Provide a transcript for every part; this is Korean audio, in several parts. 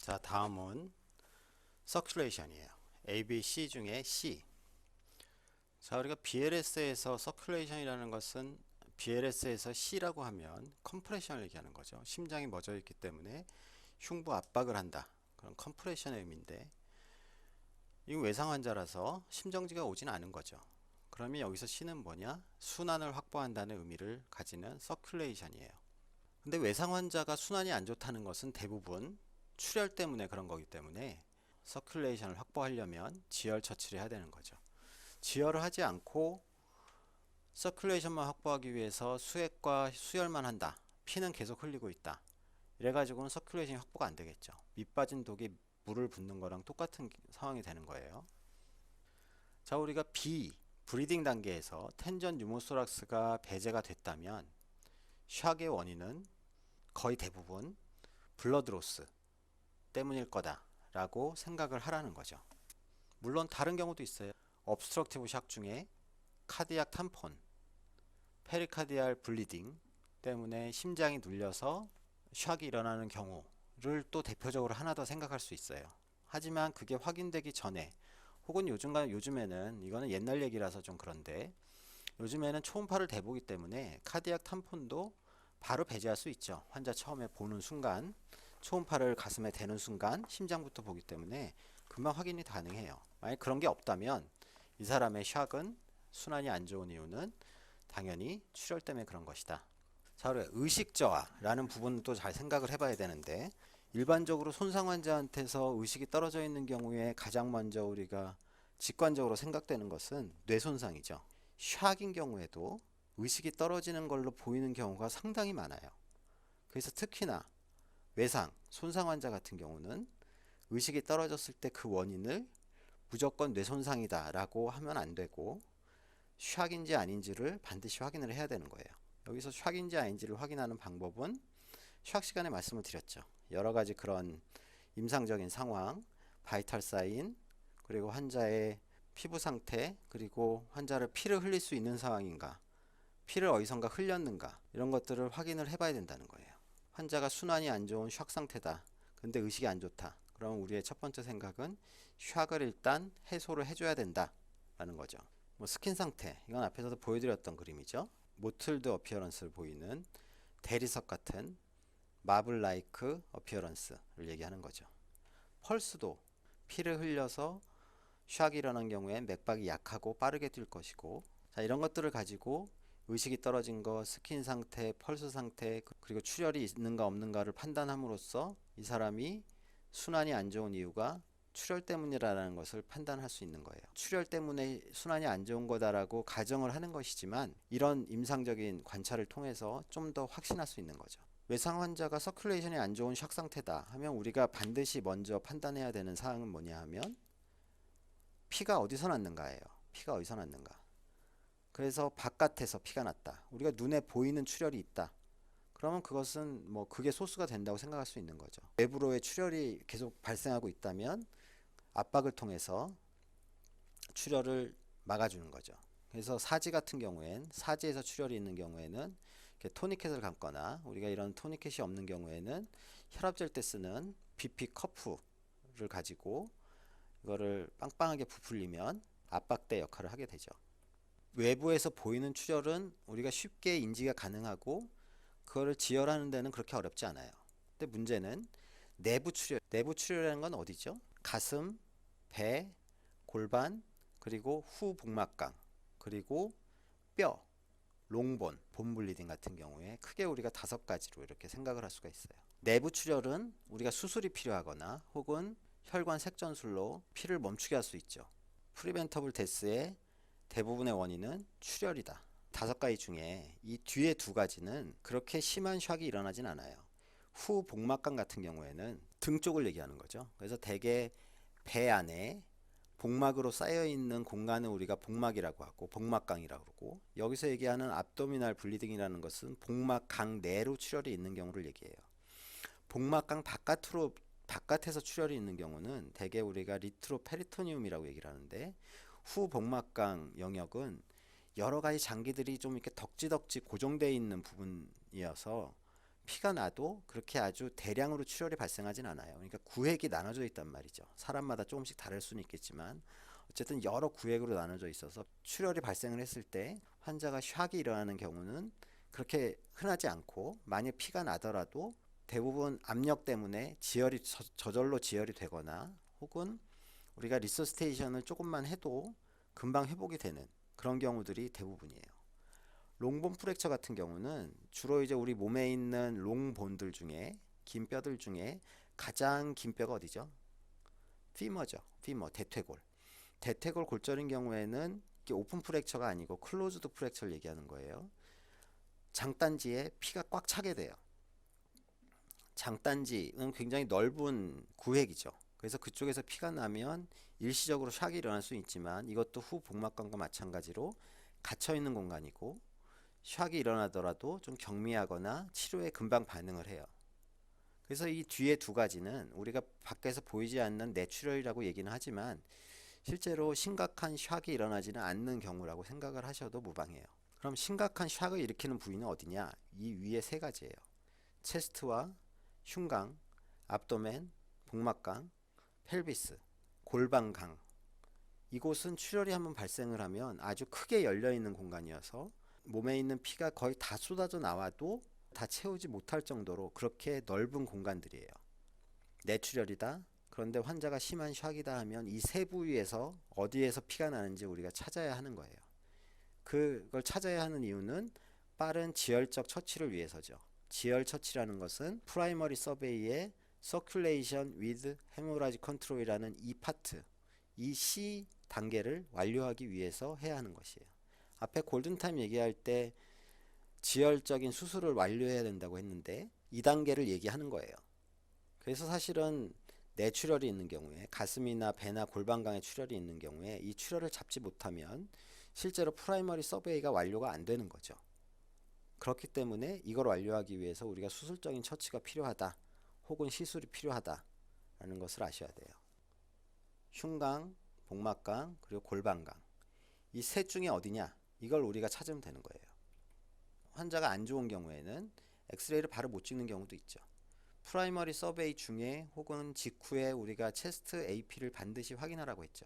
자, 다음은 서큘레이션이에요. A, B, C 중에 C. 자, 우리가 BLS에서 서큘레이션이라는 것은 BLS에서 C라고 하면 컴프레션을 얘기하는 거죠. 심장이 멎어 있기 때문에 흉부 압박을 한다. 그런 컴프레션의 의미인데, 이건 외상 환자라서 심정지가 오진 않은 거죠. 그러면 여기서 C는 뭐냐? 순환을 확보한다는 의미를 가지는 서큘레이션이에요. 근데 외상 환자가 순환이 안 좋다는 것은 대부분 출혈 때문에 그런 거기 때문에 서큘레이션을 확보하려면 지혈 처치를 해야 되는 거죠. 지혈을 하지 않고 서큘레이션만 확보하기 위해서 수액과 수혈만 한다. 피는 계속 흘리고 있다. 이래가지고는 서큘레이션이 확보가 안 되겠죠. 밑 빠진 독이 물을 붓는 거랑 똑같은 상황이 되는 거예요. 자, 우리가 B, 브리딩 단계에서 텐전 뉴모소락스가 배제가 됐다면 샥의 원인은 거의 대부분 블러드로스 때문일 거다라고 생각을 하라는 거죠. 물론 다른 경우도 있어요. obstructive 샥 중에 카디악 탐폰, 페리카디알 블리딩 때문에 심장이 눌려서 샥이 일어나는 경우를 또 대표적으로 하나 더 생각할 수 있어요. 하지만 그게 확인되기 전에 혹은 요즘에는 이거는 옛날 얘기라서 좀 그런데 요즘에는 초음파를 대보기 때문에 카디악 탐폰도 바로 배제할 수 있죠. 환자 처음에 보는 순간 초음파를 가슴에 대는 순간 심장부터 보기 때문에 금방 확인이 가능해요. 만약 그런 게 없다면 이 사람의 샥은 순환이 안 좋은 이유는 당연히 출혈 때문에 그런 것이다. 자, 그리고 의식 저하라는 부분도 잘 생각을 해봐야 되는데 일반적으로 손상 환자한테서 의식이 떨어져 있는 경우에 가장 먼저 우리가 직관적으로 생각되는 것은 뇌 손상이죠. 샥인 경우에도 의식이 떨어지는 걸로 보이는 경우가 상당히 많아요. 그래서 특히나 외상, 손상 환자 같은 경우는 의식이 떨어졌을 때 그 원인을 무조건 뇌손상이다 라고 하면 안 되고 샥인지 아닌지를 반드시 확인을 해야 되는 거예요. 여기서 샥인지 아닌지를 확인하는 방법은 샥 시간에 말씀을 드렸죠. 여러 가지 그런 임상적인 상황, 바이탈 사인, 그리고 환자의 피부 상태, 그리고 환자를 피를 흘릴 수 있는 상황인가, 피를 어디선가 흘렸는가, 이런 것들을 확인을 해봐야 된다는 거예요. 환자가 순환이 안 좋은 샥 상태다. 근데 의식이 안 좋다. 그럼 우리의 첫 번째 생각은 샥을 일단 해소를 해줘야 된다 라는 거죠. 뭐 스킨 상태, 이건 앞에서도 보여드렸던 그림이죠. 모틀드 어피어런스를 보이는 대리석 같은 마블 라이크 어피어런스를 얘기하는 거죠. 펄스도 피를 흘려서 샥이 일어난 경우엔 맥박이 약하고 빠르게 뛸 것이고, 자, 이런 것들을 가지고 의식이 떨어진 것, 스킨 상태, 펄스 상태, 그리고 출혈이 있는가 없는가를 판단함으로써 이 사람이 순환이 안 좋은 이유가 출혈 때문이라는 것을 판단할 수 있는 거예요. 출혈 때문에 순환이 안 좋은 거다라고 가정을 하는 것이지만 이런 임상적인 관찰을 통해서 좀 더 확신할 수 있는 거죠. 외상 환자가 서큘레이션이 안 좋은 샥 상태다 하면 우리가 반드시 먼저 판단해야 되는 사항은 뭐냐 하면 피가 어디서 났는가예요. 피가 어디서 났는가. 그래서 바깥에서 피가 났다. 우리가 눈에 보이는 출혈이 있다. 그러면 그것은 뭐 그게 소스가 된다고 생각할 수 있는 거죠. 외부로의 출혈이 계속 발생하고 있다면 압박을 통해서 출혈을 막아주는 거죠. 그래서 사지 같은 경우엔 사지에서 출혈이 있는 경우에는 토니켓을 감거나 우리가 이런 토니켓이 없는 경우에는 혈압 잴 때 쓰는 BP 커프를 가지고 이거를 빵빵하게 부풀리면 압박대 역할을 하게 되죠. 외부에서 보이는 출혈은 우리가 쉽게 인지가 가능하고 그거를 지혈하는 데는 그렇게 어렵지 않아요. 근데 문제는 내부 출혈. 내부 출혈이라는 건 어디죠? 가슴, 배, 골반, 그리고 후복막강, 그리고 뼈, 롱본, 본 블리딩 같은 경우에 크게 우리가 5가지로 이렇게 생각을 할 수가 있어요. 내부 출혈은 우리가 수술이 필요하거나 혹은 혈관 색전술로 피를 멈추게 할 수 있죠. 프리벤터블 데스의 대부분의 원인은 출혈이다. 5가지 중에 이 뒤에 2가지는 그렇게 심한 샥이 일어나진 않아요. 후복막강 같은 경우에는 등 쪽을 얘기하는 거죠. 그래서 대개 배 안에 복막으로 쌓여있는 공간을 우리가 복막이라고 하고 복막강이라고 그러고, 여기서 얘기하는 압도미날 블리딩이라는 것은 복막강 내로 출혈이 있는 경우를 얘기해요. 복막강 바깥에서 출혈이 있는 경우는 대개 우리가 리트로페리토니움이라고 얘기를 하는데, 후복막강 영역은 여러 가지 장기들이 좀 이렇게 덕지덕지 고정되어 있는 부분이어서 피가 나도 그렇게 아주 대량으로 출혈이 발생하진 않아요. 그러니까 구획이 나눠져 있단 말이죠. 사람마다 조금씩 다를 수는 있겠지만 어쨌든 여러 구획으로 나눠져 있어서 출혈이 발생을 했을 때 환자가 샥이 일어나는 경우는 그렇게 흔하지 않고, 만약 피가 나더라도 대부분 압력 때문에 저절로 지혈이 되거나, 혹은 우리가 리서스테이션을 조금만 해도 금방 회복이 되는 그런 경우들이 대부분이에요. 롱본 프랙처 같은 경우는 주로 이제 우리 몸에 있는 롱본들 중에, 긴 뼈들 중에 가장 긴 뼈가 어디죠? 피머죠. 피머, 대퇴골. 대퇴골 골절인 경우에는 이게 오픈 프랙처가 아니고 클로즈드 프랙처를 얘기하는 거예요. 장단지에 피가 꽉 차게 돼요. 장단지는 굉장히 넓은 구획이죠. 그래서 그쪽에서 피가 나면 일시적으로 샥이 일어날 수 있지만, 이것도 후 복막관과 마찬가지로 갇혀있는 공간이고, 샥이 일어나더라도 좀 경미하거나 치료에 금방 반응을 해요. 그래서 이 뒤에 두 가지는 우리가 밖에서 보이지 않는 뇌출혈이라고 얘기는 하지만 실제로 심각한 샥이 일어나지는 않는 경우라고 생각을 하셔도 무방해요. 그럼 심각한 샥을 일으키는 부위는 어디냐? 이 위에 세 가지예요. 체스트와 흉강, 압도멘, 복막강, 펠비스, 골반강. 이곳은 출혈이 한번 발생을 하면 아주 크게 열려있는 공간이어서 몸에 있는 피가 거의 다 쏟아져 나와도 다 채우지 못할 정도로 그렇게 넓은 공간들이에요. 뇌출혈이다. 그런데 환자가 심한 샥이다 하면 이 세 부위에서 어디에서 피가 나는지 우리가 찾아야 하는 거예요. 그걸 찾아야 하는 이유는 빠른 지혈적 처치를 위해서죠. 지혈 처치라는 것은 프라이머리 서베이의 Circulation with Hemorrhage Control이라는 이 파트, 이 C 단계를 완료하기 위해서 해야 하는 것이에요. 앞에 골든타임 얘기할 때 지혈적인 수술을 완료해야 된다고 했는데 이 단계를 얘기하는 거예요. 그래서 사실은 뇌출혈이 있는 경우에, 가슴이나 배나 골반강에 출혈이 있는 경우에 이 출혈을 잡지 못하면 실제로 프라이머리 서베이가 완료가 안 되는 거죠. 그렇기 때문에 이걸 완료하기 위해서 우리가 수술적인 처치가 필요하다, 혹은 시술이 필요하다 라는 것을 아셔야 돼요. 흉강, 복막강, 그리고 골반강, 이 셋 중에 어디냐, 이걸 우리가 찾으면 되는 거예요. 환자가 안 좋은 경우에는 엑스레이를 바로 못 찍는 경우도 있죠. 프라이머리 서베이 중에 혹은 직후에 우리가 체스트 AP를 반드시 확인하라고 했죠.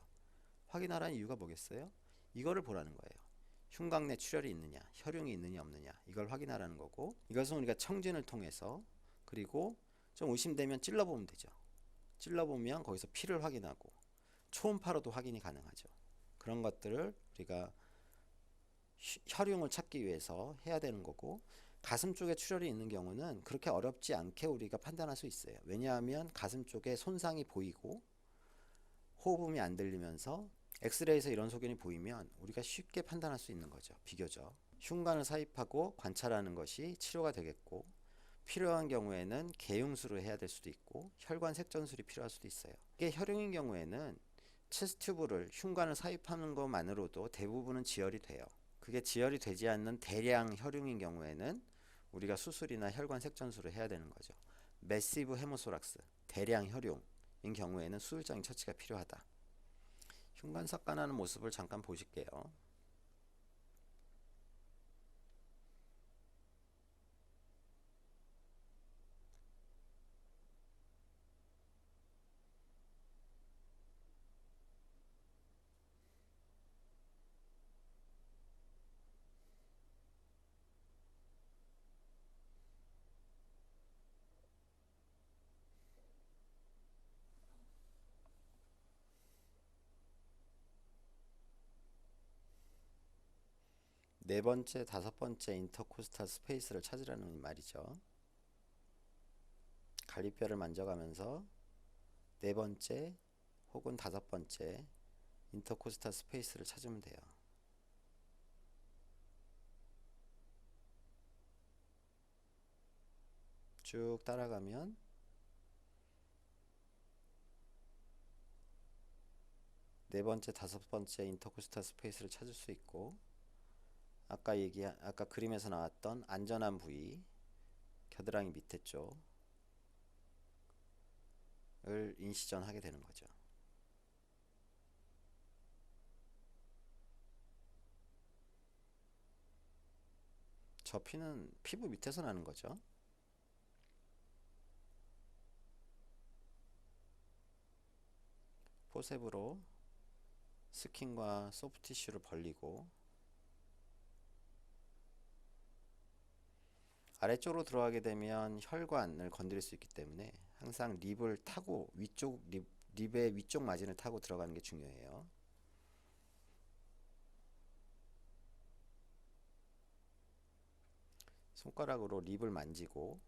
확인하라는 이유가 뭐겠어요? 이거를 보라는 거예요. 흉곽 내 출혈이 있느냐, 혈흉이 있느냐 없느냐, 이걸 확인하라는 거고, 이것은 우리가 청진을 통해서, 그리고 좀 의심되면 찔러보면 되죠. 찔러보면 거기서 피를 확인하고 초음파로도 확인이 가능하죠. 그런 것들을 우리가 혈흉을 찾기 위해서 해야 되는 거고, 가슴 쪽에 출혈이 있는 경우는 그렇게 어렵지 않게 우리가 판단할 수 있어요. 왜냐하면 가슴 쪽에 손상이 보이고 호흡음이 안 들리면서 엑스레이에서 이런 소견이 보이면 우리가 쉽게 판단할 수 있는 거죠. 비교적 흉관을 삽입하고 관찰하는 것이 치료가 되겠고, 필요한 경우에는 개용술을 해야 될 수도 있고 혈관 색전술이 필요할 수도 있어요. 이게 혈흉인 경우에는 체스트 튜브를, 흉관을 삽입하는 것만으로도 대부분은 지혈이 돼요. 그게 지혈이 되지 않는 대량 혈흉인 경우에는 우리가 수술이나 혈관 색전술을 해야 되는 거죠. 매시브 헤모소락스, 대량 혈흉인 경우에는 수술적인 처치가 필요하다. 흉관 삭관하는 모습을 잠깐 보실게요. 네 번째, 다섯 번째 인터코스탈 스페이스를 찾으라는 말이죠. 갈비뼈를 만져가면서 네 번째 혹은 다섯 번째 인터코스탈 스페이스를 찾으면 돼요. 쭉 따라가면 네 번째, 다섯 번째 인터코스탈 스페이스를 찾을 수 있고, 아까 그림에서 나왔던 안전한 부위, 겨드랑이 밑에 쪽을 인시전하게 되는 거죠. 저 피는 피부 밑에서 나는 거죠. 포셉으로 스킨과 소프티슈를 벌리고 아래쪽으로 들어가게 되면 혈관을 건드릴 수 있기 때문에 항상 립을 타고 립의 위쪽 마진을 타고 들어가는 게 중요해요. 손가락으로 립을 만지고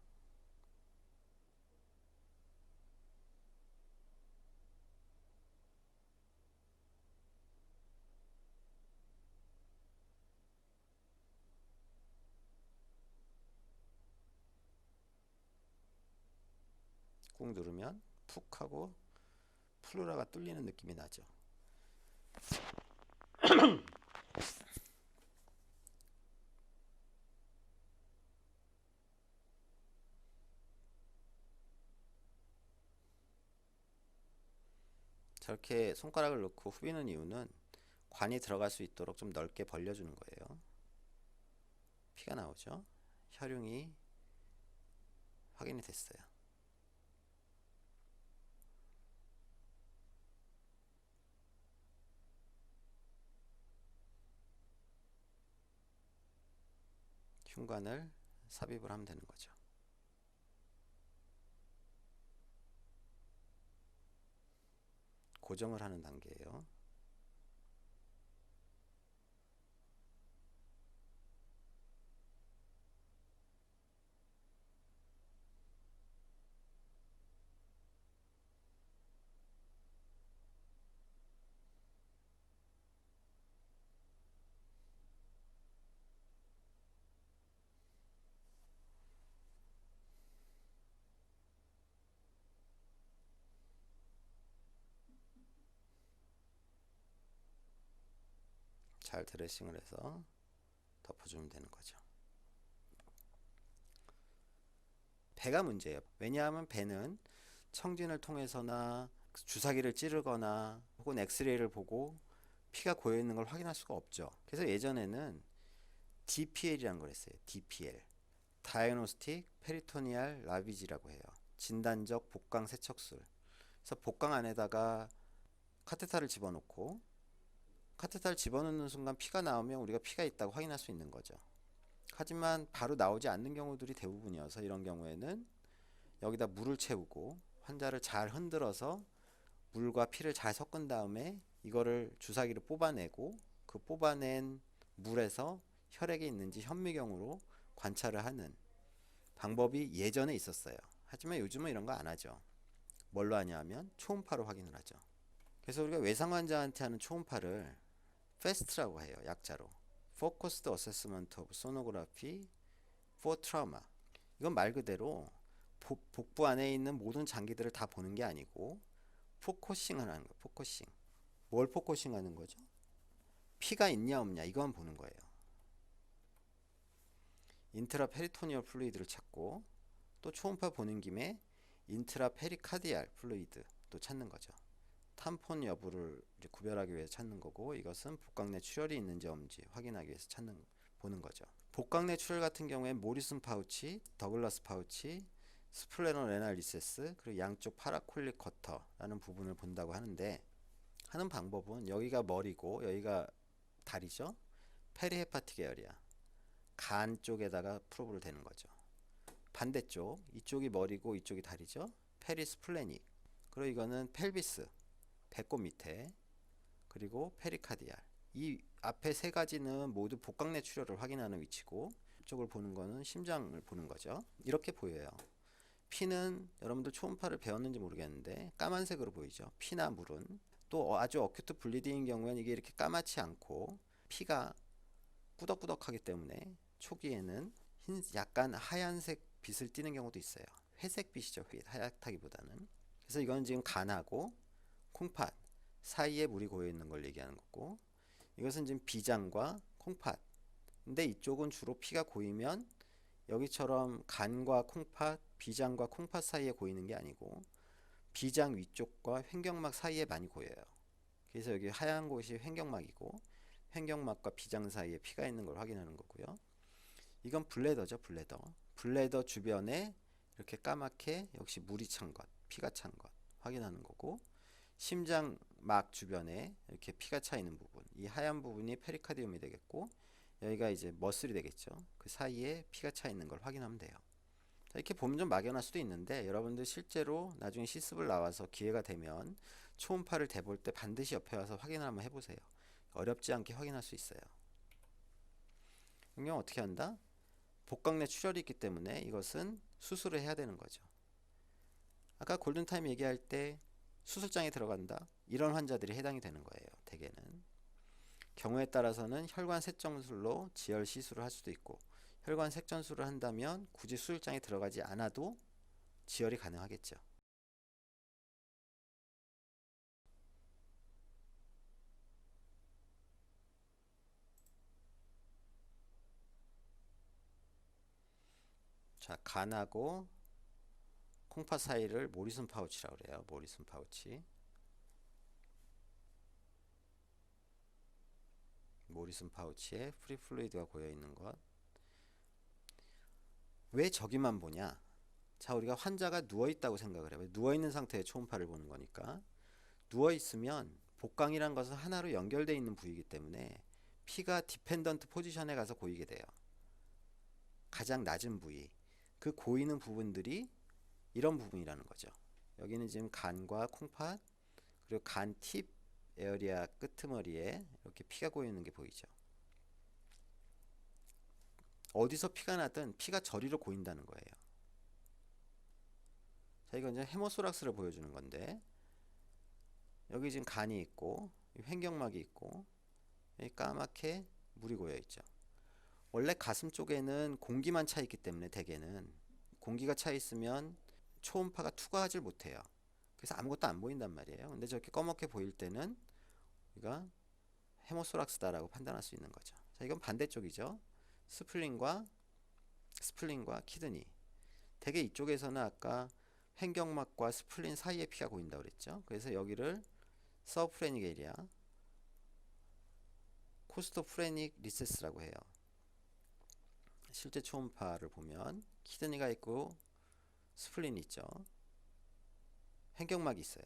꾹 누르면 푹 하고 플루라가 뚫리는 느낌이 나죠. 저렇게 손가락을 넣고 후비는 이유는 관이 들어갈 수 있도록 좀 넓게 벌려주는 거예요. 피가 나오죠. 혈융이 확인이 됐어요. 흉관을 삽입을 하면 되는 거죠. 고정을 하는 단계예요. 잘 드레싱을 해서 덮어주면 되는 거죠. 배가 문제예요. 왜냐하면 배는 청진을 통해서나 주사기를 찌르거나 혹은 엑스레이를 보고 피가 고여 있는 걸 확인할 수가 없죠. 그래서 예전에는 DPL이라는 걸 했어요. DPL, Diagnostic Peritoneal Lavag이라고 해요. 진단적 복강 세척술. 그래서 복강 안에다가 카테터를 집어넣고 카테터를 집어넣는 순간 피가 나오면 우리가 피가 있다고 확인할 수 있는 거죠. 하지만 바로 나오지 않는 경우들이 대부분이어서 이런 경우에는 여기다 물을 채우고 환자를 잘 흔들어서 물과 피를 잘 섞은 다음에 이거를 주사기를 뽑아내고 그 뽑아낸 물에서 혈액이 있는지 현미경으로 관찰을 하는 방법이 예전에 있었어요. 하지만 요즘은 이런 거 안 하죠. 뭘로 하냐 하면 초음파로 확인을 하죠. 그래서 우리가 외상 환자한테 하는 초음파를 FAST라고 해요. 약자로 Focused Assessment of Sonography for Trauma. 이건 말 그대로 복부 안에 있는 모든 장기들을 다 보는 게 아니고 포커싱을 하는 거예요. 포커싱. 뭘 포커싱 하는 거죠? 피가 있냐 없냐 이건 보는 거예요. 인트라 페리토니얼 플루이드를 찾고 또 초음파 보는 김에 인트라 페리카디알 플루이드도 찾는 거죠. 탐폰 여부를 구별하기 위해서 찾는 거고 이것은 복강 내 출혈이 있는지 없는지 확인하기 위해서 보는 거죠. 복강 내 출혈 같은 경우에 모리슨 파우치, 더글라스 파우치, 스플레너 레날 리세스 그리고 양쪽 파라콜릭 커터라는 부분을 본다고 하는데 하는 방법은 여기가 머리고 여기가 다리죠. 페리헤파틱 에어리아 간 쪽에다가 프로브를 대는 거죠. 반대쪽 이쪽이 머리고 이쪽이 다리죠. 페리스플래닉 그리고 이거는 펠비스 배꼽 밑에 그리고 페리카디알 이 앞에 세 가지는 모두 복강 내 출혈을 확인하는 위치고 이쪽을 보는 거는 심장을 보는 거죠. 이렇게 보여요. 피는 여러분들 초음파를 배웠는지 모르겠는데 까만색으로 보이죠. 피나 물은 또 아주 어큐트 블리딩인 경우에는 이게 이렇게 까맣지 않고 피가 꾸덕꾸덕하기 때문에 초기에는 약간 하얀색 빛을 띠는 경우도 있어요. 회색 빛이죠. 하얗다기보다는. 그래서 이건 지금 간하고 콩팥 사이에 물이 고여 있는 걸 얘기하는 거고 이것은 지금 비장과 콩팥 근데 이쪽은 주로 피가 고이면 여기처럼 간과 콩팥, 비장과 콩팥 사이에 고이는 게 아니고 비장 위쪽과 횡격막 사이에 많이 고여요. 그래서 여기 하얀 곳이 횡격막이고 횡격막과 비장 사이에 피가 있는 걸 확인하는 거고요. 이건 블레더죠. 블레더 주변에 이렇게 까맣게 역시 물이 찬 것, 피가 찬 것 확인하는 거고 심장 막 주변에 이렇게 피가 차 있는 부분, 이 하얀 부분이 페리카디움이 되겠고, 여기가 이제 머슬이 되겠죠. 그 사이에 피가 차 있는 걸 확인하면 돼요. 자, 이렇게 보면 좀 막연할 수도 있는데, 여러분들 실제로 나중에 실습을 나와서 기회가 되면 초음파를 대볼 때 반드시 옆에 와서 확인을 한번 해보세요. 어렵지 않게 확인할 수 있어요. 그럼 어떻게 한다? 복강 내 출혈이 있기 때문에 이것은 수술을 해야 되는 거죠. 아까 골든타임 얘기할 때 수술장에 들어간다, 이런 환자들이 해당이 되는 거예요. 대개는 경우에 따라서는 혈관 색전술로 지혈 시술을 할 수도 있고, 혈관 색전술을 한다면 굳이 수술장에 들어가지 않아도 지혈이 가능하겠죠. 자, 간하고 콩팥 사이를 모리슨 파우치라고 그래요. 모리슨 파우치. 모리슨 파우치에 프리 플루이드가 고여 있는 것. 왜 저기만 보냐? 자, 우리가 환자가 누워 있다고 생각을 해요. 누워 있는 상태의 초음파를 보는 거니까. 누워 있으면 복강이란 것은 하나로 연결되어 있는 부위이기 때문에 피가 디펜던트 포지션에 가서 고이게 돼요. 가장 낮은 부위. 그 고이는 부분들이 이런 부분이라는 거죠. 여기는 지금 간과 콩팥, 그리고 간 팁 에어리아 끄트머리에 이렇게 피가 고이는 게 보이죠. 어디서 피가 나든 피가 저리로 고인다는 거예요. 자, 이건 이제 헤모소락스를 보여주는 건데, 여기 지금 간이 있고 횡격막이 있고 여기 까맣게 물이 고여 있죠. 원래 가슴 쪽에는 공기만 차 있기 때문에 대개는 공기가 차 있으면 초음파가 투과하지 못해요. 그래서 아무것도 안 보인단 말이에요. 근데 저렇게 검게 보일 때는 우리가 헤모소락스다라고 판단할 수 있는 거죠. 자, 이건 반대쪽이죠. 스플린과 키드니. 대개 이쪽에서는 아까 횡격막과 스플린 사이에 피가 고인다고 그랬죠. 그래서 여기를 서브프레닉 에리아, 코스토프레닉 리세스라고 해요. 실제 초음파를 보면 키드니가 있고 스플린이 있죠. 횡격막이 있어요.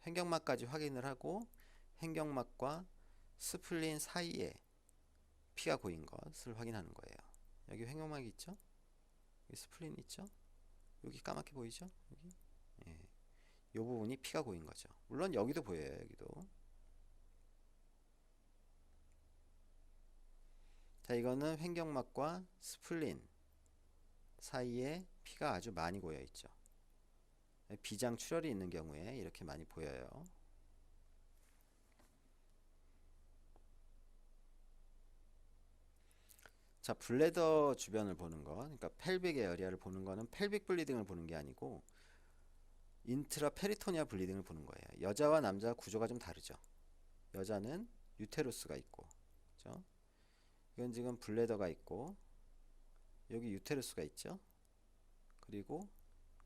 횡격막까지 확인을 하고 횡격막과 스플린 사이에 피가 고인 것을 확인하는 거예요. 여기 횡격막이 있죠. 여기 스플린 있죠. 여기 까맣게 보이죠. 여기. 예. 이 부분이 피가 고인 거죠. 물론 여기도 보여요. 여기도. 자, 이거는 횡격막과 스플린 사이에 피가 아주 많이 고여 있죠. 비장 출혈이 있는 경우에 이렇게 많이 보여요. 자, 블래더 주변을 보는 거, 그러니까 펠빅 에어리아를 보는 거는 펠빅 블리딩을 보는 게 아니고 인트라 페리토니아 블리딩을 보는 거예요. 여자와 남자 구조가 좀 다르죠. 여자는 유테루스가 있고, 그죠? 이건 지금 블래더가 있고, 여기 유테루스가 있죠. 그리고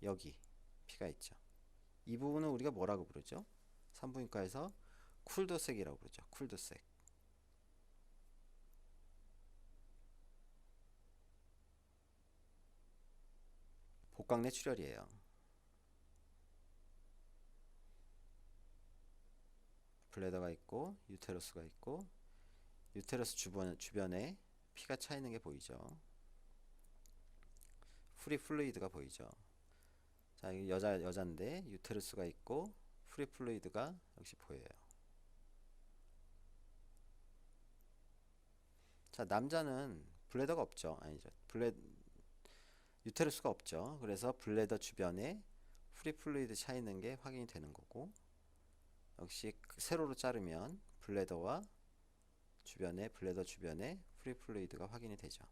여기 피가 있죠. 이 부분은 우리가 뭐라고 부르죠? 산부인과에서 쿨도색이라고 부르죠. 쿨도색. 복강 내 출혈이에요. 블래더가 있고 유테러스가 있고 유테러스 주변에 피가 차 있는 게 보이죠. 프리 플루이드가 보이죠. 자, 이 여자인데 유테러스가 있고 프리 플루이드가 역시 보여요. 자, 남자는 블래더가 없죠. 아니죠. 유테러스가 없죠. 그래서 블래더 주변에 프리 플루이드 차 있는 게 확인이 되는 거고, 역시 세로로 자르면 블래더 주변에 프리 플루이드가 확인이 되죠.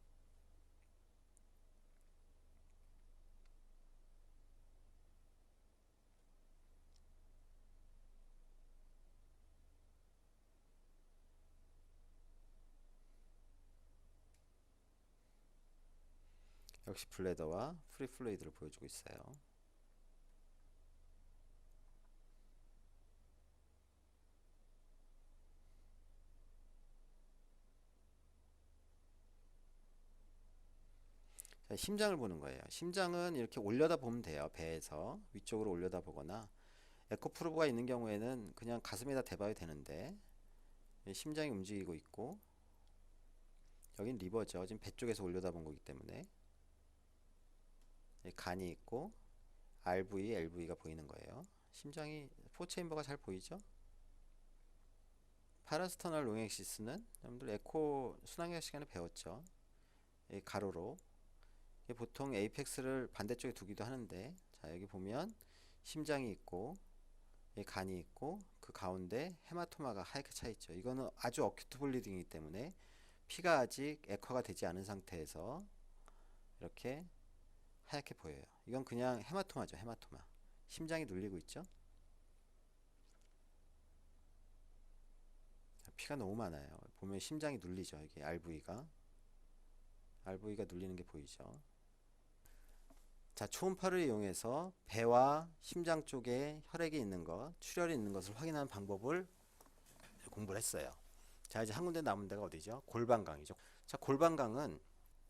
역시 블래더와 프리 플루이드를 보여주고 있어요. 자, 심장을 보는 거예요. 심장은 이렇게 올려다 보면 돼요. 배에서 위쪽으로 올려다 보거나 에코프로브가 있는 경우에는 그냥 가슴에다 대봐야 되는데 심장이 움직이고 있고 여긴 리버죠. 지금 배 쪽에서 올려다본 거기 때문에 간이 있고 RV, LV가 보이는 거예요. 심장이 포체인버가 잘 보이죠? 파라스터널 롱엑시스는 여러분들 에코 순환경 시간에 배웠죠. 가로로 보통 에이펙스를 반대쪽에 두기도 하는데 자 여기 보면 심장이 있고 간이 있고 그 가운데 헤마토마가 하얗게 차 있죠. 이거는 아주 어큐트 블리딩이기 때문에 피가 아직 액화가 되지 않은 상태에서 이렇게 하얗게 보여요. 이건 그냥 헤마토마죠. 헤마토마. 심장이 눌리고 있죠. 피가 너무 많아요. 보면 심장이 눌리죠. 이게 RV가 눌리는 게 보이죠. 자, 초음파를 이용해서 배와 심장 쪽에 혈액이 있는 것, 출혈이 있는 것을 확인하는 방법을 공부를 했어요. 자, 이제 한 군데 남은 데가 어디죠? 골반강이죠. 자, 골반강은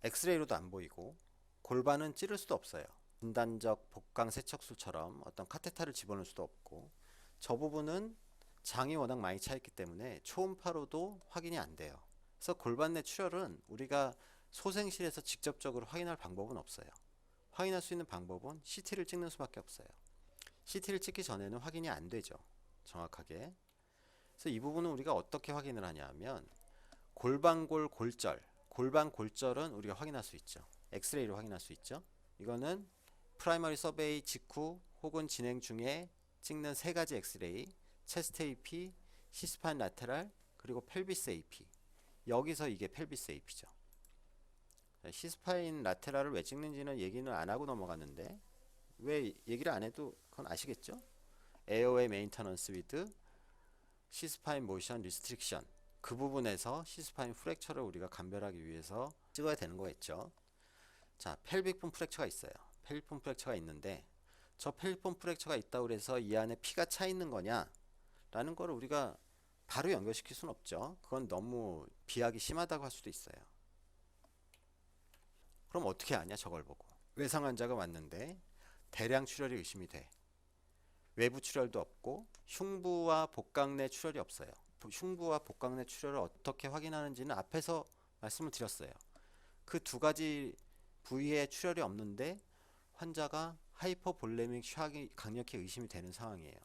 엑스레이로도 안 보이고 골반은 찌를 수도 없어요. 분단적 복강 세척술처럼 어떤 카테터를 집어넣을 수도 없고 저 부분은 장이 워낙 많이 차 있기 때문에 초음파로도 확인이 안 돼요. 그래서 골반 내 출혈은 우리가 소생실에서 직접적으로 확인할 방법은 없어요. 확인할 수 있는 방법은 CT를 찍는 수밖에 없어요. CT를 찍기 전에는 확인이 안 되죠. 정확하게. 그래서 이 부분은 우리가 어떻게 확인을 하냐면 골반골 골절, 골반 골절은 우리가 확인할 수 있죠. 엑스레이로 확인할 수 있죠. 이거는 프라이머리 서베이 직후 혹은 진행 중에 찍는 세 가지 엑스레이, 체스트 AP, 시스파인 라테랄, 그리고 펠비스 AP. 여기서 이게 펠비스 AP죠. 시스파인 라테랄을 왜 찍는지는 얘기는 안 하고 넘어갔는데 왜 얘기를 안 해도 그건 아시겠죠? 에어웨이 메인터넌스 위드 시스파인 모션 리스트릭션, 그 부분에서 시스파인 프랙처를 우리가 감별하기 위해서 찍어야 되는 거겠죠. 자, 펠빅 본 프랙처가 있어요. 펠빅 본 프랙처가 있는데 저 펠빅 본 프랙처가 있다고 해서 이 안에 피가 차 있는 거냐 라는 거를 우리가 바로 연결시킬 수는 없죠. 그건 너무 비약이 심하다고 할 수도 있어요. 그럼 어떻게 아냐 저걸 보고. 외상 환자가 왔는데 대량 출혈이 의심이 돼. 외부 출혈도 없고 흉부와 복강 내 출혈이 없어요. 흉부와 복강 내 출혈을 어떻게 확인하는지는 앞에서 말씀을 드렸어요. 그 두 가지 부위에 출혈이 없는데 환자가 하이퍼볼레믹 샥이 강력히 의심이 되는 상황이에요.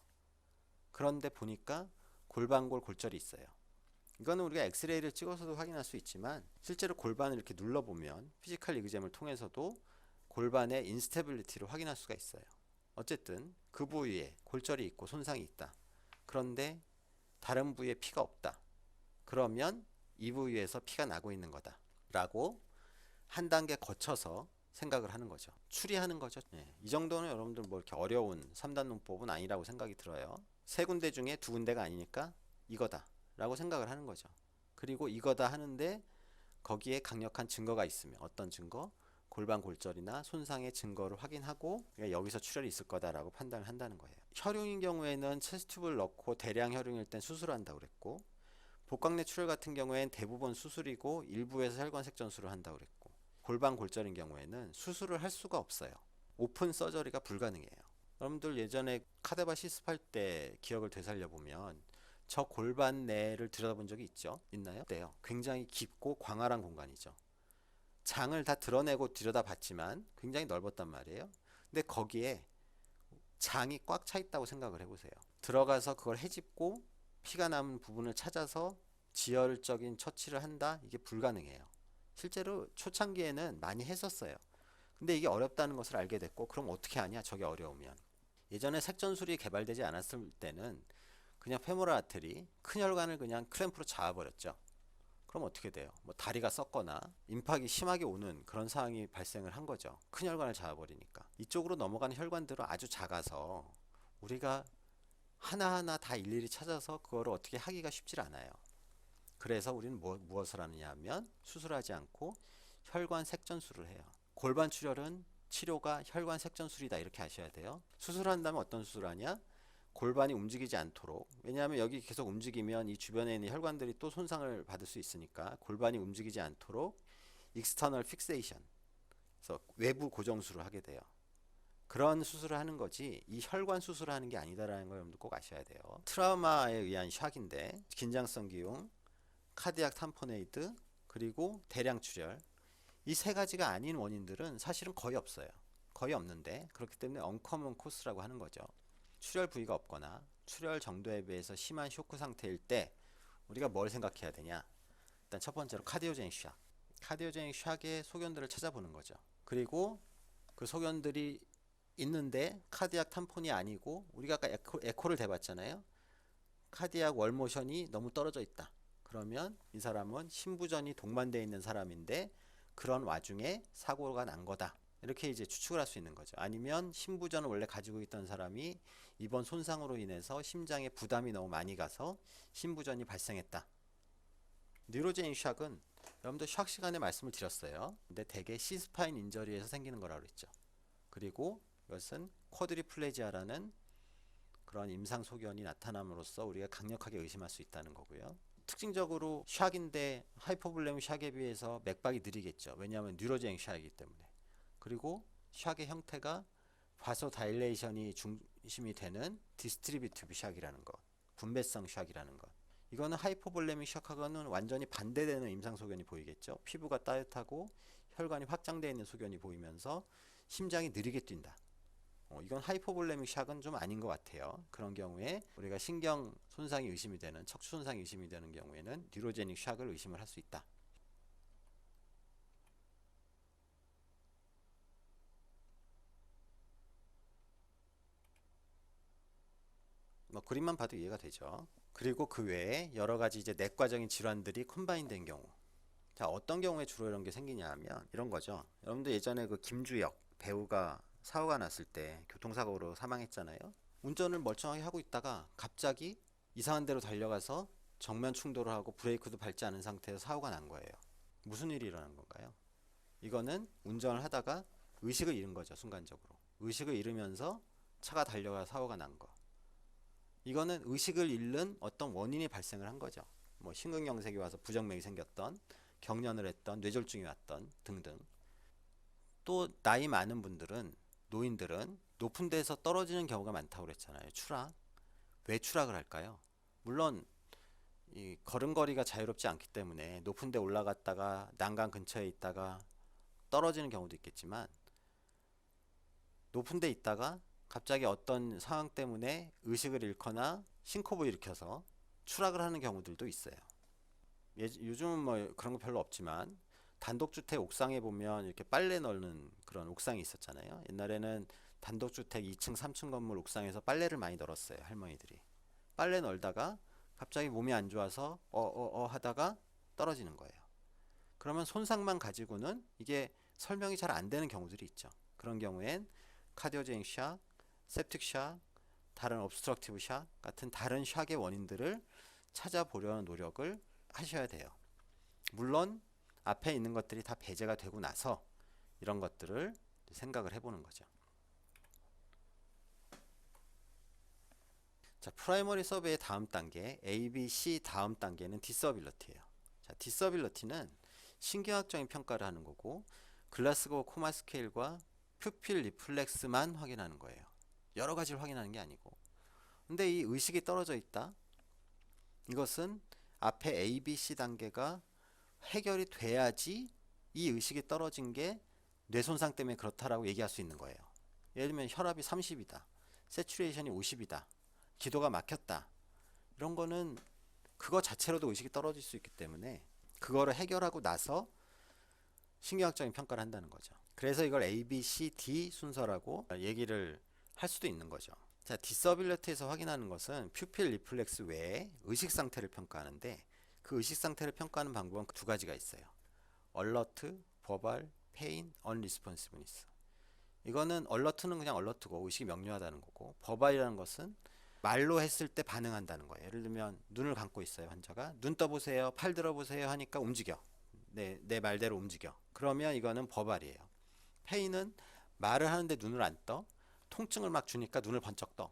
그런데 보니까 골반골 골절이 있어요. 이거는 우리가 엑스레이를 찍어서도 확인할 수 있지만 실제로 골반을 이렇게 눌러보면 피지컬 리그잼을 통해서도 골반의 인스테빌리티를 확인할 수가 있어요. 어쨌든 그 부위에 골절이 있고 손상이 있다. 그런데 다른 부위에 피가 없다. 그러면 이 부위에서 피가 나고 있는 거다 라고 한 단계 거쳐서 생각을 하는 거죠. 추리하는 거죠. 이 정도는 여러분들 뭐 이렇게 어려운 3단 논법은 아니라고 생각이 들어요. 세 군데 중에 두 군데가 아니니까 이거다 라고 생각을 하는 거죠. 그리고 이거다 하는데 거기에 강력한 증거가 있으면 어떤 증거? 골반 골절이나 손상의 증거를 확인하고 여기서 출혈이 있을 거다라고 판단을 한다는 거예요. 혈흉인 경우에는 체스트튜브를 넣고 대량 혈흉일 땐 수술한다고 그랬고 복강 내 출혈 같은 경우에는 대부분 수술이고 일부에서 혈관 색전술을 한다고 그랬고 골반 골절인 경우에는 수술을 할 수가 없어요. 오픈 서저리가 불가능해요. 여러분들 예전에 카데바 시습할 때 기억을 되살려 보면 저 골반 내를 들여다본 적이 있죠? 있나요? 네요. 굉장히 깊고 광활한 공간이죠. 장을 다 드러내고 들여다봤지만 굉장히 넓었단 말이에요. 근데 거기에 장이 꽉 차 있다고 생각을 해보세요. 들어가서 그걸 헤집고 피가 남은 부분을 찾아서 지혈적인 처치를 한다? 이게 불가능해요. 실제로 초창기에는 많이 했었어요. 근데 이게 어렵다는 것을 알게 됐고 그럼 어떻게 하냐? 저게 어려우면. 예전에 색전술이 개발되지 않았을 때는 그냥 페모럴 아테리, 큰 혈관을 그냥 클램프로 잡아버렸죠. 그럼 어떻게 돼요? 뭐 다리가 썩거나 임팍이 심하게 오는 그런 상황이 발생을 한 거죠. 큰 혈관을 잡아버리니까. 이쪽으로 넘어가는 혈관들은 아주 작아서 우리가 하나하나 다 일일이 찾아서 그거를 어떻게 하기가 쉽지 않아요. 그래서 우리는 무엇을 하느냐 하면 수술하지 않고 혈관 색전술을 해요. 골반 출혈은 치료가 혈관 색전술이다 이렇게 아셔야 돼요. 수술한다면 어떤 수술을 하냐? 골반이 움직이지 않도록, 왜냐하면 여기 계속 움직이면 이 주변에 있는 혈관들이 또 손상을 받을 수 있으니까 골반이 움직이지 않도록 익스터널 픽세이션, 그래서 외부 고정술을 하게 돼요. 그런 수술을 하는 거지 이 혈관 수술을 하는 게 아니다라는 걸 여러분들 꼭 아셔야 돼요. 트라우마에 의한 샥인데 긴장성 기용, 카디악 탐포네이드, 그리고 대량 출혈, 이 세 가지가 아닌 원인들은 사실은 거의 없어요. 거의 없는데 그렇기 때문에 언커먼 코스라고 하는 거죠. 출혈 부위가 없거나 출혈 정도에 비해서 심한 쇼크 상태일 때 우리가 뭘 생각해야 되냐. 일단 첫 번째로 카디오제닉 샥. 카디오제닉 샥의 소견들을 찾아보는 거죠. 그리고 그 소견들이 있는데 카디악 탐폰이 아니고 우리가 아까 에코를 대봤잖아요. 카디악 월모션이 너무 떨어져 있다. 그러면 이 사람은 심부전이 동반되어 있는 사람인데 그런 와중에 사고가 난 거다. 이렇게 이제 추측을 할 수 있는 거죠. 아니면 심부전을 원래 가지고 있던 사람이 이번 손상으로 인해서 심장에 부담이 너무 많이 가서 심부전이 발생했다. 뉴로제닉 샥은 여러분들 샥 시간에 말씀을 드렸어요. 근데 대개 C스파인 인저리에서 생기는 거라고 그랬죠. 그리고 이것은 쿼드리플레지아라는 그런 임상 소견이 나타남으로써 우리가 강력하게 의심할 수 있다는 거고요. 특징적으로 샥인데 하이포블레믹 샥에 비해서 맥박이 느리겠죠. 왜냐하면 뉴로제닉 샥이기 때문에. 그리고 샥의 형태가 바소 다일레이션이 중심이 되는 디스트리뷰티브 샥이라는 것, 분배성 샥이라는 것. 이거는 하이포볼레믹 샥하고는 완전히 반대되는 임상 소견이 보이겠죠. 피부가 따뜻하고 혈관이 확장되어 있는 소견이 보이면서 심장이 느리게 뛴다. 이건 하이포볼레믹 샥은 좀 아닌 것 같아요. 그런 경우에 우리가 신경 손상이 의심이 되는, 척추 손상이 의심이 되는 경우에는 뉴로제닉 샥을 의심을 할 수 있다. 그림만 봐도 이해가 되죠. 그리고 그 외에 여러 가지 이제 내과적인 질환들이 컴바인 된 경우. 자, 어떤 경우에 주로 이런 게 생기냐 하면 이런 거죠. 여러분들 예전에 그 김주혁 배우가 사고가 났을 때 교통사고로 사망했잖아요. 운전을 멀쩡하게 하고 있다가 갑자기 이상한 데로 달려가서 정면 충돌을 하고 브레이크도 밟지 않은 상태에서 사고가 난 거예요. 무슨 일이 일어난 건가요? 이거는 운전을 하다가 의식을 잃은 거죠. 순간적으로. 의식을 잃으면서 차가 달려가 사고가 난 거. 이거는 의식을 잃는 어떤 원인이 발생을 한 거죠. 뭐 심근경색이 와서 부정맥이 생겼던, 경련을 했던, 뇌졸중이 왔던 등등. 또 나이 많은 분들은, 노인들은 높은 데서 떨어지는 경우가 많다고 그랬잖아요. 추락. 왜 추락을 할까요? 물론 이 걸음걸이가 자유롭지 않기 때문에 높은 데 올라갔다가 난간 근처에 있다가 떨어지는 경우도 있겠지만, 높은 데 있다가 갑자기 어떤 상황 때문에 의식을 잃거나 싱코브를 일으켜서 추락을 하는 경우들도 있어요. 요즘은 뭐 그런 거 별로 없지만 단독주택 옥상에 보면 이렇게 빨래 널는 그런 옥상이 있었잖아요. 옛날에는 단독주택 2층, 3층 건물 옥상에서 빨래를 많이 널었어요. 할머니들이. 빨래 널다가 갑자기 몸이 안 좋아서 하다가 떨어지는 거예요. 그러면 손상만 가지고는 이게 설명이 잘 안 되는 경우들이 있죠. 그런 경우엔 카디오제닉 샥, septic 샥, 다른 obstructive 샥 같은 다른 샥의 원인들을 찾아보려는 노력을 하셔야 돼요. 물론 앞에 있는 것들이 다 배제가 되고 나서 이런 것들을 생각을 해보는 거죠. 자, 프라이머리 서베이의 다음 단계, ABC 다음 단계는 디서빌러티예요. 자, 디서빌러티는 신경학적인 평가를 하는 거고 글라스고 코마 스케일과 퓨필 리플렉스만 확인하는 거예요. 여러 가지를 확인하는 게 아니고. 근데 이 의식이 떨어져 있다. 이것은 앞에 A, B, C 단계가 해결이 돼야지 이 의식이 떨어진 게 뇌손상 때문에 그렇다라고 얘기할 수 있는 거예요. 예를 들면 혈압이 30이다. 세츄레이션이 50이다. 기도가 막혔다. 이런 거는 그거 자체로도 의식이 떨어질 수 있기 때문에 그거를 해결하고 나서 신경학적인 평가를 한다는 거죠. 그래서 이걸 A, B, C, D 순서라고 얘기를 할 수도 있는 거죠. 자, 디서빌리티에서 확인하는 것은 퓨필 리플렉스 외에 의식 상태를 평가하는데 그 의식 상태를 평가하는 방법은 두 가지가 있어요. 얼러트, 버발, 페인, 언리스폰시브니스. 이거는 얼러트는 그냥 얼러트고 의식이 명료하다는 거고, 버발이라는 것은 말로 했을 때 반응한다는 거예요. 예를 들면 눈을 감고 있어요. 환자가 눈 떠보세요, 팔 들어보세요 하니까 움직여. 내 말대로 움직여. 그러면 이거는 버발이에요. 페인은 말을 하는데 눈을 안 떠. 통증을 막 주니까 눈을 번쩍 떠.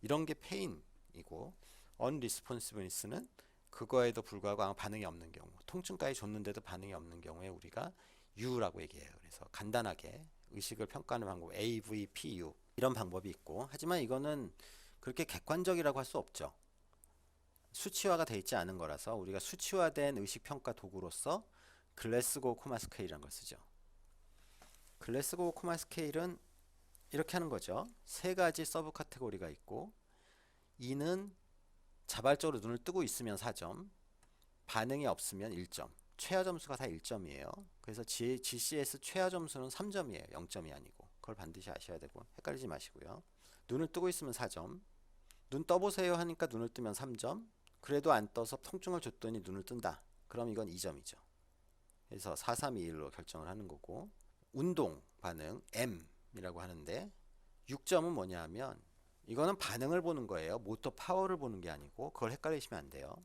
이런 게 페인이고, 언리스폰시브니스는 그거에도 불구하고 아무 반응이 없는 경우, 통증까지 줬는데도 반응이 없는 경우에 우리가 U라고 얘기해요. 그래서 간단하게 의식을 평가하는 방법 AVPU 이런 방법이 있고, 하지만 이거는 그렇게 객관적이라고 할 수 없죠. 수치화가 되어 있지 않은 거라서 우리가 수치화된 의식평가 도구로서 글래스고 코마 스케일이라는 걸 쓰죠. 글래스고 코마 스케일은 이렇게 하는 거죠. 세 가지 서브 카테고리가 있고, E는 자발적으로 눈을 뜨고 있으면 4점, 반응이 없으면 1점, 최하 점수가 다 1점이에요. 그래서 GCS 최하 점수는 3점이에요. 0점이 아니고. 그걸 반드시 아셔야 되고 헷갈리지 마시고요. 눈을 뜨고 있으면 4점, 눈 떠보세요 하니까 눈을 뜨면 3점, 그래도 안 떠서 통증을 줬더니 눈을 뜬다. 그럼 이건 2점이죠. 그래서 4, 3, 2, 1로 결정을 하는 거고, 운동 반응 M이라고 하는데 6점은 뭐냐 하면 이거는 반응을 보는 거예요. 모터 파워를 보는 게 아니고, 그걸 헷갈리시면 안 돼요.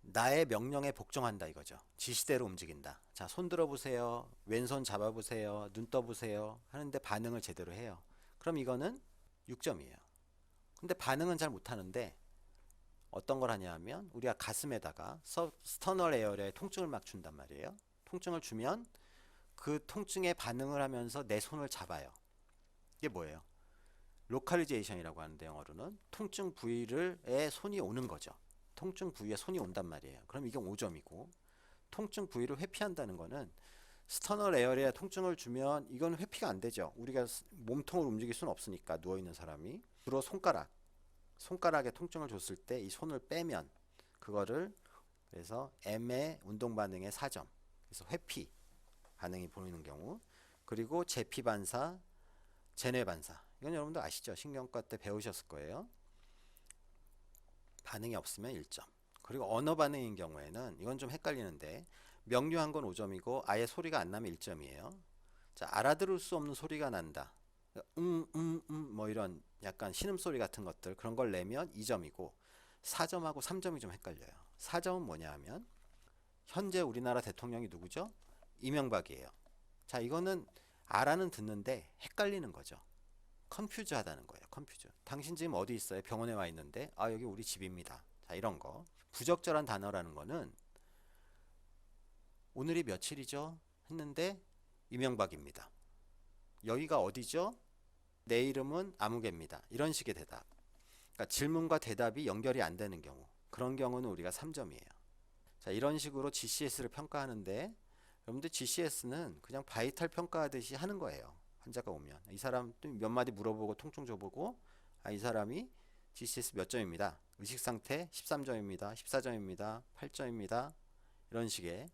나의 명령에 복종한다 이거죠. 지시대로 움직인다. 자, 손 들어보세요. 왼손 잡아보세요. 눈 떠보세요. 하는데 반응을 제대로 해요. 그럼 이거는 6점이에요. 근데 반응은 잘 못하는데 어떤 걸 하냐 하면 우리가 가슴에다가 스터널 에어리어에 통증을 막 준단 말이에요. 통증을 주면 그 통증에 반응을 하면서 내 손을 잡아요. 이게 뭐예요? 로컬리제이션이라고 하는데 영어로는 통증 부위에 손이 오는 거죠. 통증 부위에 손이 온단 말이에요. 그럼 이게 5점이고, 통증 부위를 회피한다는 거는 스터널 에어리어에 통증을 주면 이건 회피가 안 되죠. 우리가 몸통을 움직일 수는 없으니까, 누워있는 사람이 주로 손가락에 통증을 줬을 때 이 손을 빼면 그거를, 그래서 M의 운동 반응의 4점, 그래서 회피 반응이 보이는 경우, 그리고 제피 반사, 제뇌 반사, 이건 여러분들 아시죠? 신경과 때 배우셨을 거예요. 반응이 없으면 1점. 그리고 언어 반응인 경우에는 이건 좀 헷갈리는데, 명료한 건 5점이고 아예 소리가 안 나면 1점이에요. 자, 알아들을 수 없는 소리가 난다. 뭐 이런 약간 신음소리 같은 것들, 그런 걸 내면 2점이고, 4점하고 3점이 좀 헷갈려요. 4점은 뭐냐 하면 현재 우리나라 대통령이 누구죠? 이명박이에요. 자, 이거는 알아는 듣는데 헷갈리는 거죠. 컨퓨즈 하다는 거예요. 컨퓨즈. 당신 지금 어디 있어요? 병원에 와 있는데, 아, 여기 우리 집입니다. 자, 이런 거. 부적절한 단어라는 거는 오늘이 며칠이죠? 했는데 이명박입니다. 여기가 어디죠? 내 이름은 아무개입니다. 이런 식의 대답. 그러니까 질문과 대답이 연결이 안 되는 경우, 그런 경우는 우리가 3점이에요. 자, 이런 식으로 GCS를 평가하는데, 여러분들 GCS는 그냥 바이탈 평가하듯이 하는 거예요. 환자가 오면 이 사람 몇 마디 물어보고 통증 줘보고, 아, 이 사람이 GCS 몇 점입니다. 의식상태 13점입니다. 14점입니다. 8점입니다. 이런 식의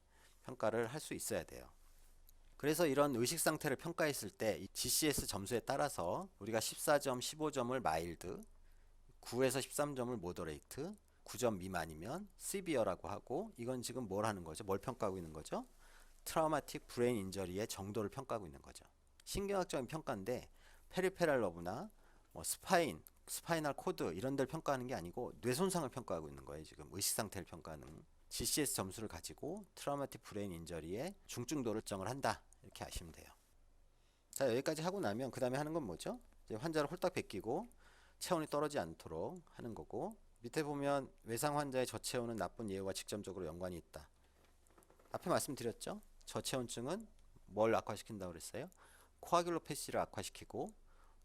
평가를 할 수 있어야 돼요. 그래서 이런 의식상태를 평가했을 때 이 GCS 점수에 따라서 우리가 14점, 15점을 마일드, 9에서 13점을 모더레이트, 9점 미만이면 시비어라고 하고, 이건 지금 뭘 하는 거죠? 뭘 평가하고 있는 거죠? 트라우마틱 브레인 인저리의 정도를 평가하고 있는 거죠. 신경학적인 평가인데 페리페랄 러브나 뭐 스파이널 코드 이런 데를 평가하는 게 아니고 뇌손상을 평가하고 있는 거예요. 지금 의식상태를 평가하는 GCS 점수를 가지고 트라우마틱 브레인 인저리의 중증도를 정을 한다, 이렇게 아시면 돼요. 자, 여기까지 하고 나면 그 다음에 하는 건 뭐죠? 이제 환자를 홀딱 베끼고 체온이 떨어지지 않도록 하는 거고, 밑에 보면 외상 환자의 저체온은 나쁜 예후와 직접적으로 연관이 있다. 앞에 말씀드렸죠? 저체온증은 뭘 악화시킨다고 그랬어요? 코아귤로패시를 악화시키고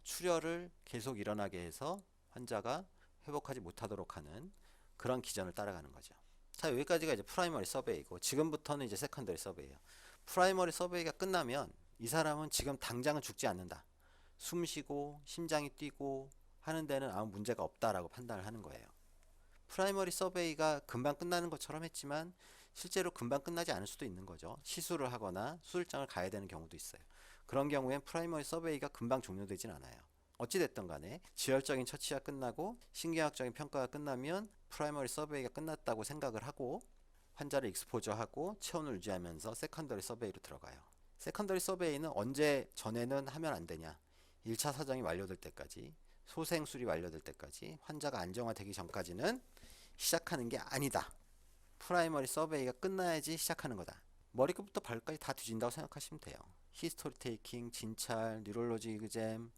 출혈을 계속 일어나게 해서 환자가 회복하지 못하도록 하는 그런 기전을 따라가는 거죠. 자, 여기까지가 이제 프라이머리 서베이고, 지금부터는 이제 세컨더리 서베이예요. 프라이머리 서베이가 끝나면 이 사람은 지금 당장은 죽지 않는다, 숨 쉬고 심장이 뛰고 하는 데는 아무 문제가 없다라고 판단을 하는 거예요. 프라이머리 서베이가 금방 끝나는 것처럼 했지만 실제로 금방 끝나지 않을 수도 있는 거죠. 시술을 하거나 수술장을 가야 되는 경우도 있어요. 그런 경우엔 프라이머리 서베이가 금방 종료되진 않아요. 어찌됐든 간에 지혈적인 처치가 끝나고 신경학적인 평가가 끝나면 프라이머리 서베이가 끝났다고 생각을 하고 환자를 익스포저하고 체온을 유지하면서 세컨더리 서베이로 들어가요. 세컨더리 서베이는 언제 전에는 하면 안 되냐? 1차 사정이 완료될 때까지, 소생술이 완료될 때까지, 환자가 안정화되기 전까지는 시작하는 게 아니다. 프라이머리 서베이가 끝나야지 시작하는 거다. 머리끝부터 발끝까지 다 뒤진다고 생각하시면 돼요. 히스토리 테이킹, 진찰, 뉴럴로지 이그잼,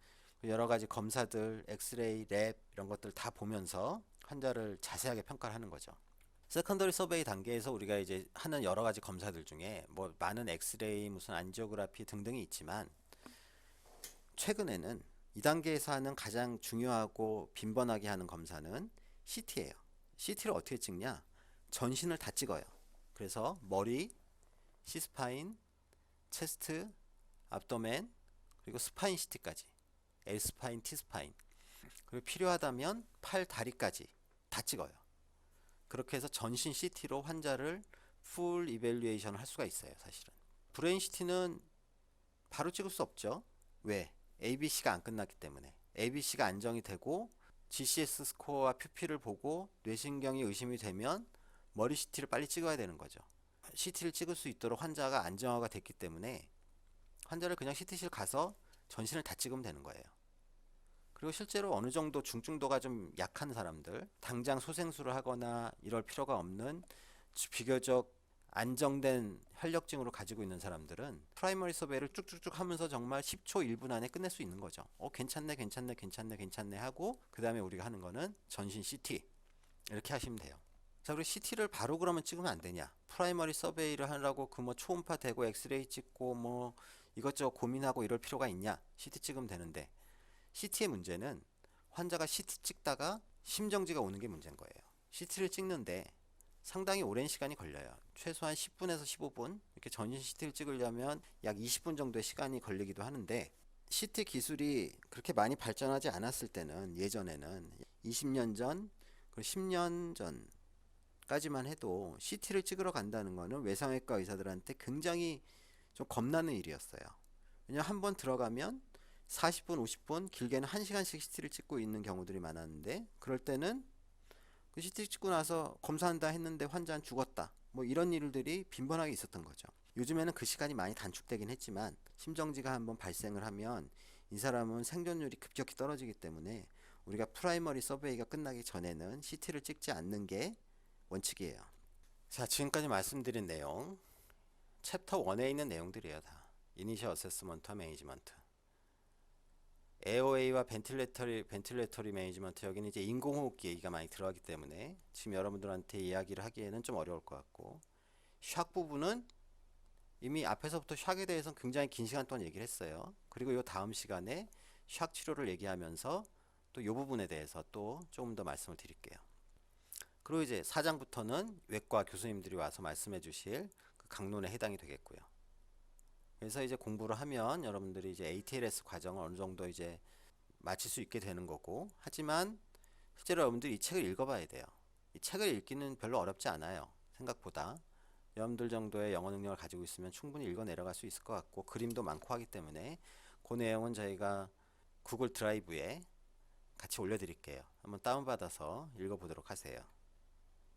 여러 가지 검사들, 엑스레이, 랩 이런 것들 다 보면서 환자를 자세하게 평가를 하는 거죠. 세컨더리 서베이 단계에서 우리가 이제 하는 여러 가지 검사들 중에 뭐 많은 엑스레이, 무슨 안지오그라피 등등이 있지만, 최근에는 2단계에서 하는 가장 중요하고 빈번하게 하는 검사는 CT예요. CT를 어떻게 찍냐? 전신을 다 찍어요. 그래서 머리, C스파인, 체스트, abdomen, 그리고 스파인 CT까지, L스파인, T스파인, 그리고 필요하다면 팔, 다리까지 다 찍어요. 그렇게 해서 전신 CT로 환자를 풀 이밸류에이션을 할 수가 있어요. 사실은 브레인 CT는 바로 찍을 수 없죠. 왜? ABC가 안 끝났기 때문에. ABC가 안정이 되고 GCS 스코어와 퓨피를 보고 뇌신경이 의심이 되면 머리 CT를 빨리 찍어야 되는 거죠. CT를 찍을 수 있도록 환자가 안정화가 됐기 때문에 환자를 그냥 CT실 가서 전신을 다 찍으면 되는 거예요. 그리고 실제로 어느 정도 중증도가 좀 약한 사람들, 당장 소생술을 하거나 이럴 필요가 없는 비교적 안정된 혈력증으로 가지고 있는 사람들은 프라이머리 서베이를 쭉쭉쭉 하면서 정말 10초 1분 안에 끝낼 수 있는 거죠. 괜찮네 괜찮네 괜찮네 괜찮네 하고 그 다음에 우리가 하는 거는 전신 CT 이렇게 하시면 돼요. 자, 우리 CT를 바로 그러면 찍으면 안 되냐? 프라이머리 서베이를 하려고 그 뭐 초음파 대고 엑스레이 찍고 뭐 이것저것 고민하고 이럴 필요가 있냐? CT 찍으면 되는데 CT의 문제는 환자가 CT 찍다가 심정지가 오는 게 문제인 거예요. CT를 찍는데 상당히 오랜 시간이 걸려요. 최소한 10분에서 15분, 이렇게 전신 CT를 찍으려면 약 20분 정도의 시간이 걸리기도 하는데 CT 기술이 그렇게 많이 발전하지 않았을 때는, 예전에는 20년 전, 그리고 10년 전까지만 해도 CT를 찍으러 간다는 거는 외상외과 의사들한테 굉장히 좀 겁나는 일이었어요. 왜냐하면 한번 들어가면 40분, 50분, 길게는 1시간씩 CT를 찍고 있는 경우들이 많았는데, 그럴 때는 그 CT 찍고 나서 검사한다 했는데 환자는 죽었다, 뭐 이런 일들이 빈번하게 있었던 거죠. 요즘에는 그 시간이 많이 단축되긴 했지만 심정지가 한번 발생을 하면 이 사람은 생존율이 급격히 떨어지기 때문에 우리가 프라이머리 서베이가 끝나기 전에는 CT를 찍지 않는 게 원칙이에요. 자, 지금까지 말씀드린 내용 챕터 1에 있는 내용들이에요. 다 이니셜 어세스먼트와 매니지먼트, AOA와 벤틸레터리 매니지먼트, 여기는 이제 인공호흡기 얘기가 많이 들어가기 때문에 지금 여러분들한테 이야기를 하기에는 좀 어려울 것 같고, 샥 부분은 이미 앞에서부터 샥에 대해서는 굉장히 긴 시간 동안 얘기를 했어요. 그리고 이 다음 시간에 샥 치료를 얘기하면서 또 이 부분에 대해서 또 조금 더 말씀을 드릴게요. 그리고 이제 4장부터는 외과 교수님들이 와서 말씀해 주실 그 강론에 해당이 되겠고요. 그래서 이제 공부를 하면 여러분들이 이제 ATLS 과정을 어느 정도 이제 마칠 수 있게 되는 거고, 하지만 실제로 여러분들이 이 책을 읽어봐야 돼요. 이 책을 읽기는 별로 어렵지 않아요. 생각보다. 여러분들 정도의 영어 능력을 가지고 있으면 충분히 읽어 내려갈 수 있을 것 같고, 그림도 많고 하기 때문에 그 내용은 저희가 구글 드라이브에 같이 올려드릴게요. 한번 다운받아서 읽어보도록 하세요.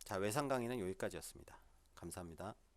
자, 외상 강의는 여기까지였습니다. 감사합니다.